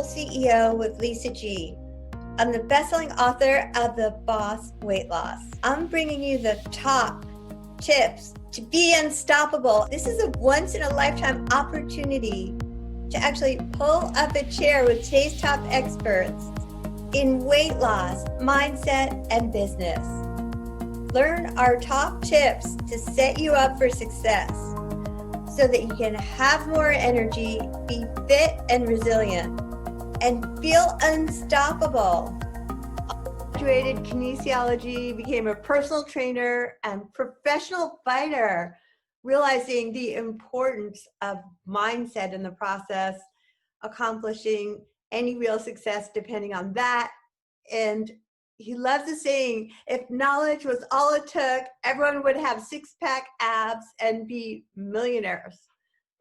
WholeCEO with Lisa G. I'm the best-selling author of The Boss Weight Loss. I'm bringing you the top tips to be unstoppable. This is a once-in-a-lifetime opportunity to actually pull up a chair with today's top experts in weight loss, mindset, and business. Learn our top tips to set you up for success so that you can have more energy, be fit and resilient, and feel unstoppable. I graduated kinesiology, became a personal trainer and professional fighter, realizing the importance of mindset in the process, accomplishing any real success depending on that. And he loves the saying, if knowledge was all it took, everyone would have six-pack abs and be millionaires.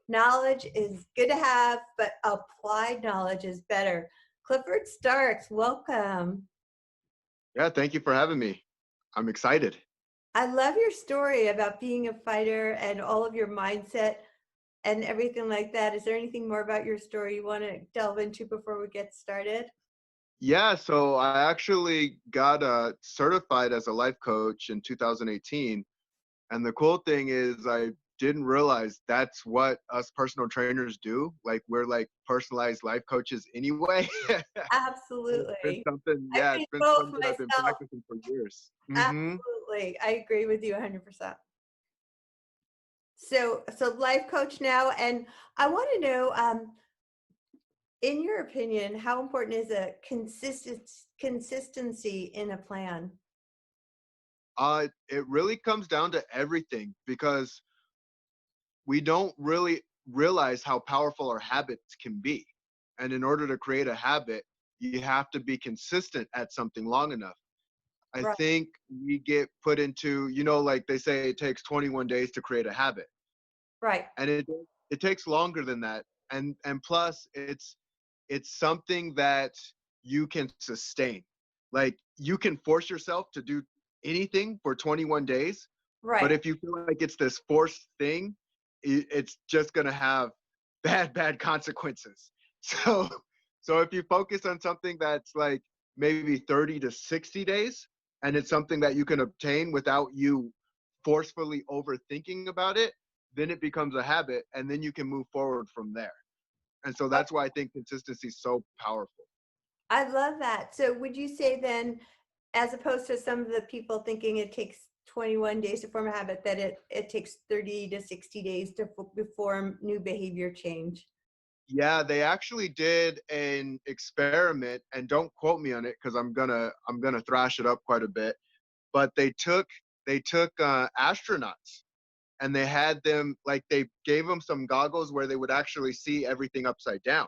Knowledge is good to have, but applied knowledge is better. Clifford Starks, welcome. Yeah, thank you for having me. I'm excited. I love your story about being a fighter and all of your mindset and everything like that. Is there anything more about your story you want to delve into before we get started? Yeah, so I actually got certified as a life coach in 2018. And the cool thing is I didn't realize that's what us personal trainers do. Like we're like personalized life coaches anyway. It's Absolutely. I it's think been both something I've been myself. practicing for years. Absolutely. I agree with you 100%. So life coach now, and I want to know, in your opinion, how important is a consistency in a plan? It really comes down to everything because we don't really realize how powerful our habits can be. And in order to create a habit, you have to be consistent at something long enough. I Right. think we get put into, like they say it takes 21 days to create a habit. Right. And it takes longer than that. And plus it's something that you can sustain. Like you can force yourself to do anything for 21 days, but Right. if you feel like it's this forced thing, it's just going to have bad consequences. So so if you focus on something that's like maybe 30 to 60 days and it's something that you can obtain without you forcefully overthinking about it, then it becomes a habit and then you can move forward from there. And so that's why I think consistency is so powerful. I love that. So would you say then, as opposed to some of the people thinking it takes 21 days to form a habit, that it takes 30 to 60 days to form new behavior change? Yeah, they actually did an experiment, and don't quote me on it because I'm gonna thrash it up quite a bit. But they took astronauts and they had them like they gave them some goggles where they would actually see everything upside down.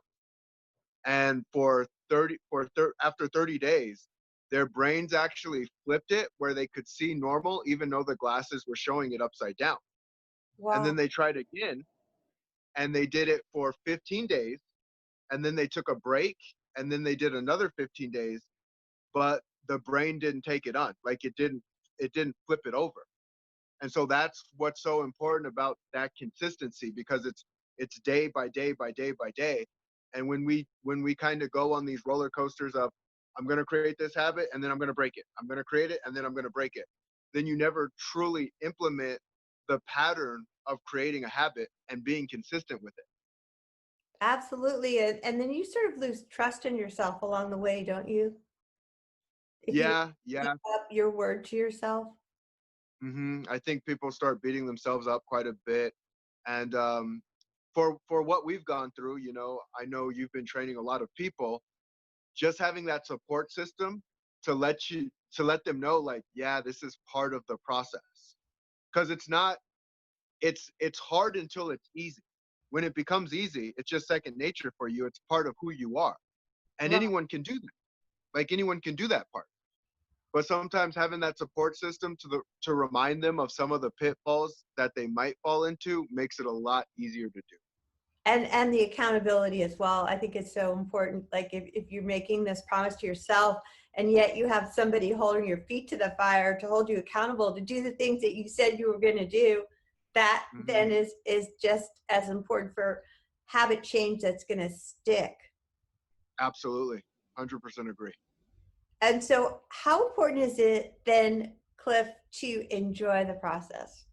And after 30 days, their brains actually flipped it where they could see normal even though the glasses were showing it upside down. And then Wow. they tried again and they did it for 15 days and then they took a break and then they did another 15 days, but the brain didn't take it on. Like it didn't flip it over. And so that's what's so important about that consistency because it's day by day by day by day. And when we kind of go on these roller coasters of I'm going to create this habit and then I'm going to break it, I'm going to create it and then I'm going to break it, then you never truly implement the pattern of creating a habit and being consistent with it. Absolutely. And then you sort of lose trust in yourself along the way, don't you? If you Yeah, keep yeah. up your word to yourself. I think people start beating themselves up quite a bit. And for what we've gone through, I know you've been training a lot of people. Just having that support system to let them know, like, yeah, this is part of the process. Because it's not it's hard until it's easy. When it becomes easy, it's just second nature for you. It's part of who you are, and Right. anyone can do that. Like anyone can do that part. But sometimes having that support system to remind them of some of the pitfalls that they might fall into makes it a lot easier to do. And the accountability as well. I think it's so important. Like if you're making this promise to yourself and yet you have somebody holding your feet to the fire to hold you accountable to do the things that you said you were going to do, that Hmm. then is just as important for habit change that's going to stick. Absolutely. 100% agree. And so, how important is it then, Cliff, to enjoy the process?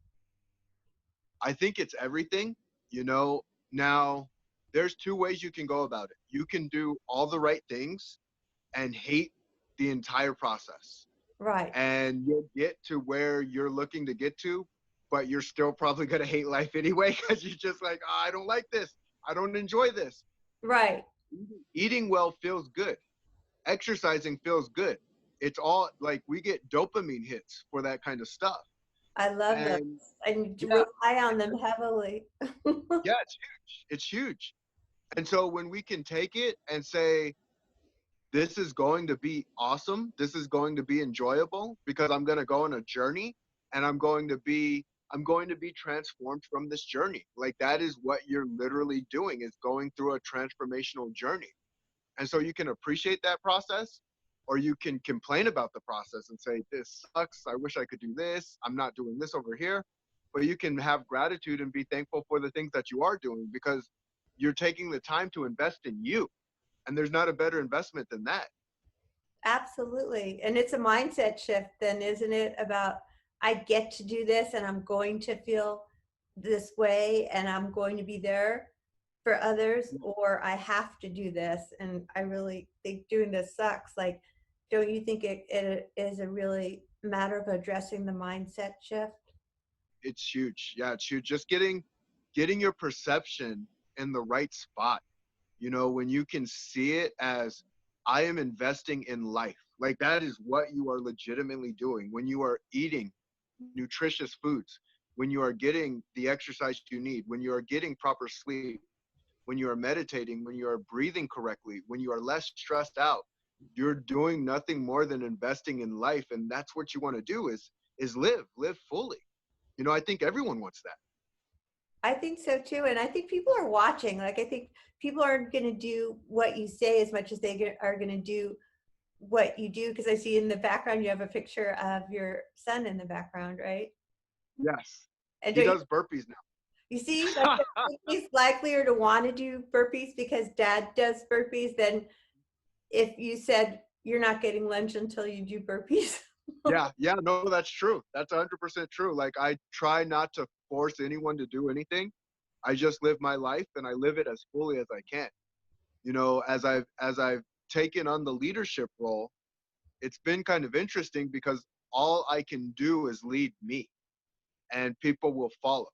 I think it's everything, you know. Now, there's two ways you can go about it. You can do all the right things and hate the entire process. Right, And you'll get to where you're looking to get to, but you're still probably going to hate life anyway because you're just like, oh, I don't like this. I don't enjoy this. right. Eating well feels good. Exercising feels good. It's all like we get dopamine hits for that kind of stuff. I love those. And And yeah, rely on them heavily. yeah, it's huge. It's huge. And so when we can take it and say, this is going to be awesome, this is going to be enjoyable because I'm going to go on a journey and I'm going to be transformed from this journey. Like that is what you're literally doing, is going through a transformational journey. And so you can appreciate that process, or you can complain about the process and say, this sucks. I wish I could do this. I'm not doing this over here. But you can have gratitude and be thankful for the things that you are doing because you're taking the time to invest in you. And there's not a better investment than that. Absolutely. And it's a mindset shift, then, isn't it? About I get to do this and I'm going to feel this way and I'm going to be there for others, or I have to do this. And I really think doing this sucks. Like, don't you think it is a really matter of addressing the mindset shift? It's huge. Yeah, it's huge. Just getting your perception in the right spot. You know, when you can see it as, I am investing in life. Like that is what you are legitimately doing when you are eating nutritious foods, when you are getting the exercise you need, when you are getting proper sleep, when you are meditating, when you are breathing correctly, when you are less stressed out. You're doing nothing more than investing in life, and that's what you want to do, is live fully. You know, I think everyone wants that. I think so too. And I think people are watching. Like, I think people aren't going to do what you say as much as are going to do what you do. Because I see in the background, you have a picture of your son in the background, right? Yes. And He don't does burpees you see, like, he's likelier to want to do burpees because dad does burpees than if you said you're not getting lunch until you do burpees. Yeah, yeah, no, that's true. That's 100% true. Like I try not to force anyone to do anything. I just live my life and I live it as fully as I can. You know, as I've taken on the leadership role, it's been kind of interesting because all I can do is lead me and people will follow.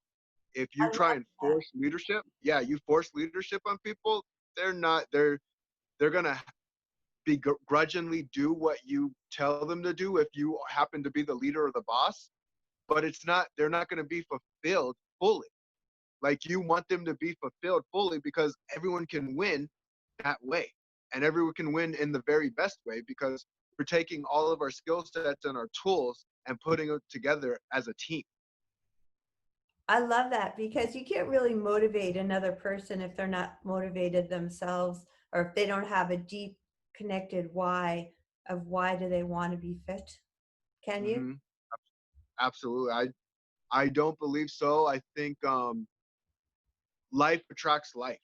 If I you try love and that. force leadership, yeah, you force leadership on people, they're going to begrudgingly do what you tell them to do if you happen to be the leader or the boss, but they're not going to be fulfilled fully. Like you want them to be fulfilled fully because everyone can win that way, and everyone can win in the very best way because we're taking all of our skill sets and our tools and putting it together as a team. I love that because you can't really motivate another person if they're not motivated themselves, or if they don't have a deep connected why of why do they want to be fit. Can you? Hmm. Absolutely. I don't believe so. I think life attracts life.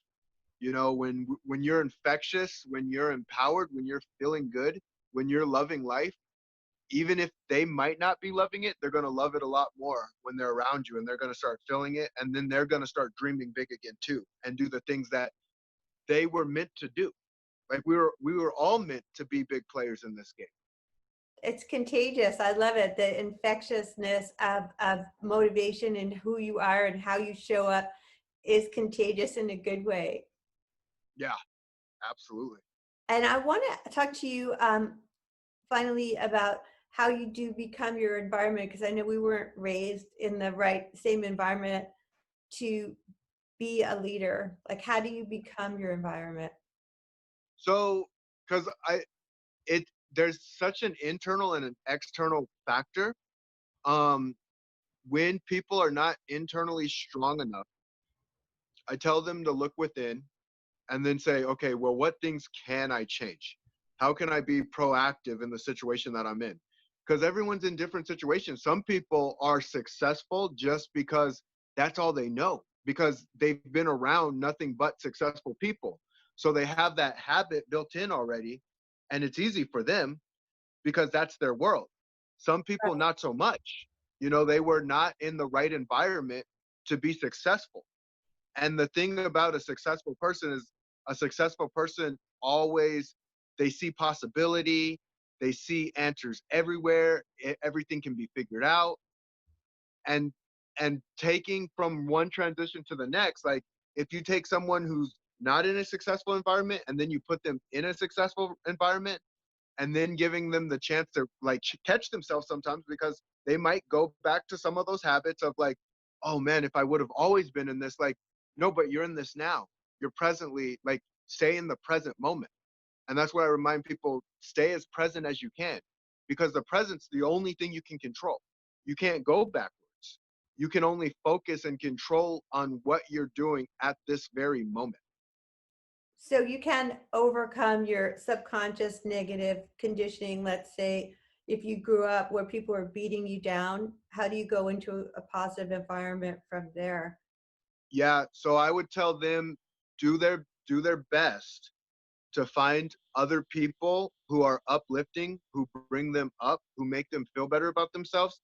You know, when you're infectious, when you're empowered, when you're feeling good, when you're loving life, even if they might not be loving it, they're going to love it a lot more when they're around you, and they're going to start feeling it, and then they're going to start dreaming big again too and do the things that they were meant to do. Like we were all meant to be big players in this game. It's contagious. I love it. The infectiousness of motivation and who you are and how you show up is contagious in a good way. Yeah, absolutely. And I want to talk to you finally about how you do become your environment, because I know we weren't raised in the same environment to be a leader. Like, how do you become your environment? So because it there's such an internal and an external factor. um when people are not internally strong enough, I tell them to look within and then say, okay, well, what things can I change? How can I be proactive in the situation that I'm in? Because everyone's in different situations. Some people are successful just because that's all they know, because they've been around nothing but successful people. So they have that habit built in already, and it's easy for them because that's their world. Some people, not so much. They were not in the right environment to be successful. And the thing about a successful person is a successful person always, they see possibility, they see answers everywhere, everything can be figured out. And taking from one transition to the next, like if you take someone who's not in a successful environment and then you put them in a successful environment, and then giving them the chance to like catch themselves sometimes, because they might go back to some of those habits of like, oh man, if I would have always been in this, like, no, but you're in this now. You're presently, like, stay in the present moment. And that's what I remind people: stay as present as you can, because the present's the only thing you can control. You can't go backwards. You can only focus and control on what you're doing at this very moment. So you can overcome your subconscious negative conditioning. Let's say if you grew up where people were beating you down, how do you go into a positive environment from there? Yeah, so I would tell them, do their best to find other people who are uplifting, who bring them up, who make them feel better about themselves.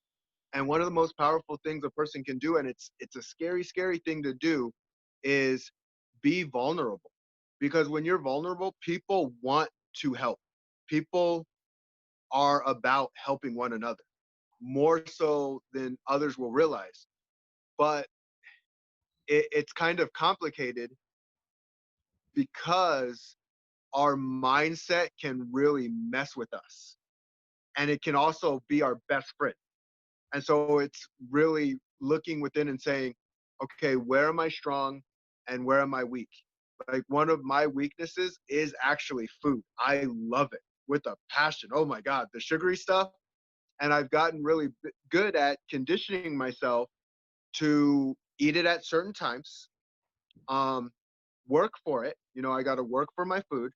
And one of the most powerful things a person can do, and it's a scary, scary thing to do, is be vulnerable. Because when you're vulnerable, people want to help. People are about helping one another more so than others will realize. But it's kind of complicated because our mindset can really mess with us, and it can also be our best friend. And so it's really looking within and saying, okay, where am I strong and where am I weak? Like, one of my weaknesses is actually food. I love it with a passion. Oh my God, the sugary stuff. And I've gotten really good at conditioning myself to eat it at certain times, um, work for it. I got to work for my food,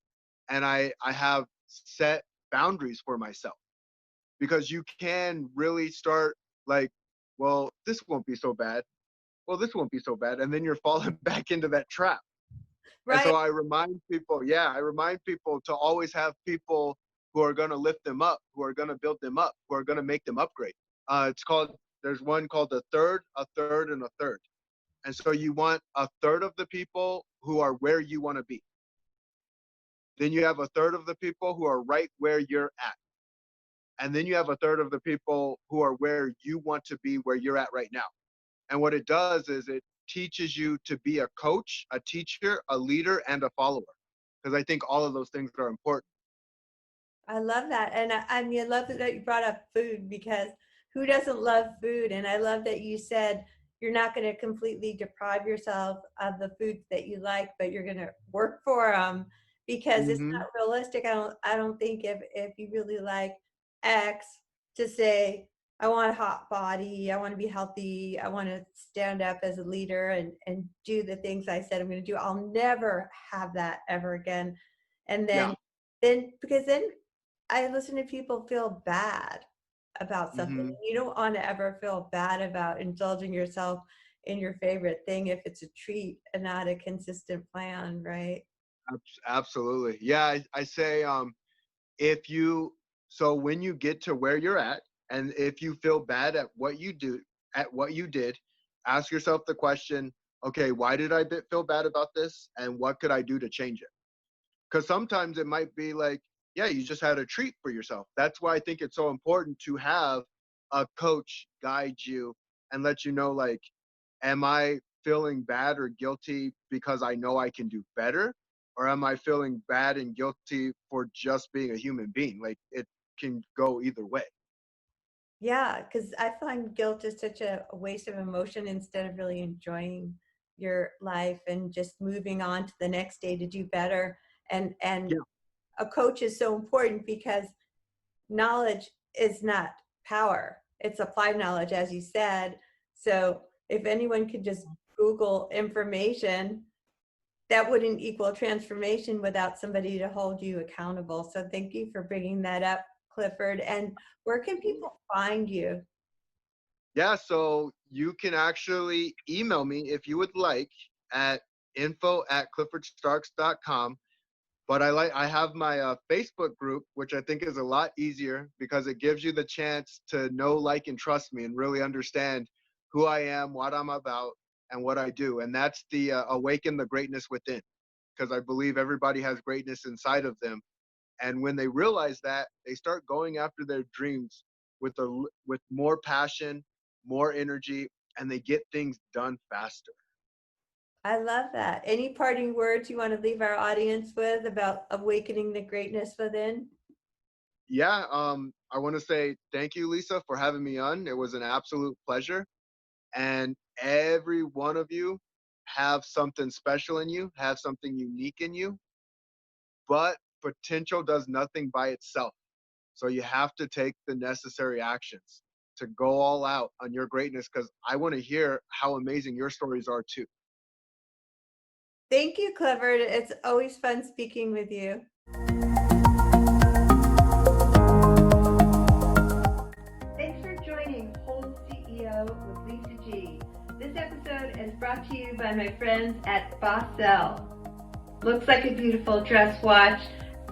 and I have set boundaries for myself, because you can really start like, well, this won't be so bad. Well, this won't be so bad, and then you're falling back into that trap. And Right. so I remind people to always have people who are going to lift them up, who are going to build them up, who are going to make them upgrade. There's one called a third, and a third. And so you want a third of the people who are where you want to be. Then you have a third of the people who are right where you're at. And then you have a third of the people who are where you want to be, where you're at right now. And what it does is it teaches you to be a coach, a teacher, a leader, and a follower. Because I think all of those things are important. I love that. And I mean, I love that you brought up food, because who doesn't love food? And I love that you said you're not going to completely deprive yourself of the foods that you like, but you're going to work for them, because it's Mm-hmm. not realistic. I don't think if you really like X, to say, I want a hot body, I want to be healthy, I want to stand up as a leader and do the things I said I'm going to do. I'll never have that ever again. And Yeah. because then I listen to people feel bad about something. Mm-hmm. You don't want to ever feel bad about indulging yourself in your favorite thing if it's a treat and not a consistent plan, right? Absolutely. Yeah. I say, if you, so when you get to where you're at, and if you feel bad at what you did, ask yourself the question, okay, why did I feel bad about this? And what could I do to change it? Because sometimes it might be like, yeah, you just had a treat for yourself. That's why I think it's so important to have a coach guide you and let you know, like, am I feeling bad or guilty because I know I can do better? Or am I feeling bad and guilty for just being a human being? Like, it can go either way. Yeah, because I find guilt is such a waste of emotion instead of really enjoying your life and just moving on to the next day to do better. And Yeah. a coach is so important, because knowledge is not power. It's applied knowledge, as you said. So if anyone could just Google information, that wouldn't equal transformation without somebody to hold you accountable. So thank you for bringing that up, Clifford. And where can people find you? Yeah. So you can actually email me if you would like at info@cliffordstarks.com. But I have my Facebook group, which I think is a lot easier because it gives you the chance to know, like, and trust me and really understand who I am, what I'm about, and what I do. And that's the Awaken the Greatness Within, because I believe everybody has greatness inside of them. And when they realize that, they start going after their dreams with more passion, more energy, and they get things done faster. I love that. Any parting words you want to leave our audience with about awakening the greatness within? Yeah, I want to say thank you, Lisa, for having me on. It was an absolute pleasure. And every one of you have something special in you, have something unique in you, but potential does nothing by itself. So you have to take the necessary actions to go all out on your greatness, because I want to hear how amazing your stories are too. Thank you, Clifford. It's always fun speaking with you. Thanks for joining WholeCEO with Lisa G. This episode is brought to you by my friends at Bossell. Looks like a beautiful dress watch,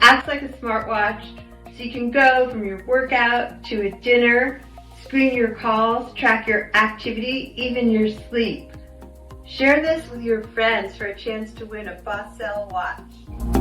acts like a smartwatch, so you can go from your workout to a dinner, screen your calls, track your activity, even your sleep. Share this with your friends for a chance to win a Bossell watch.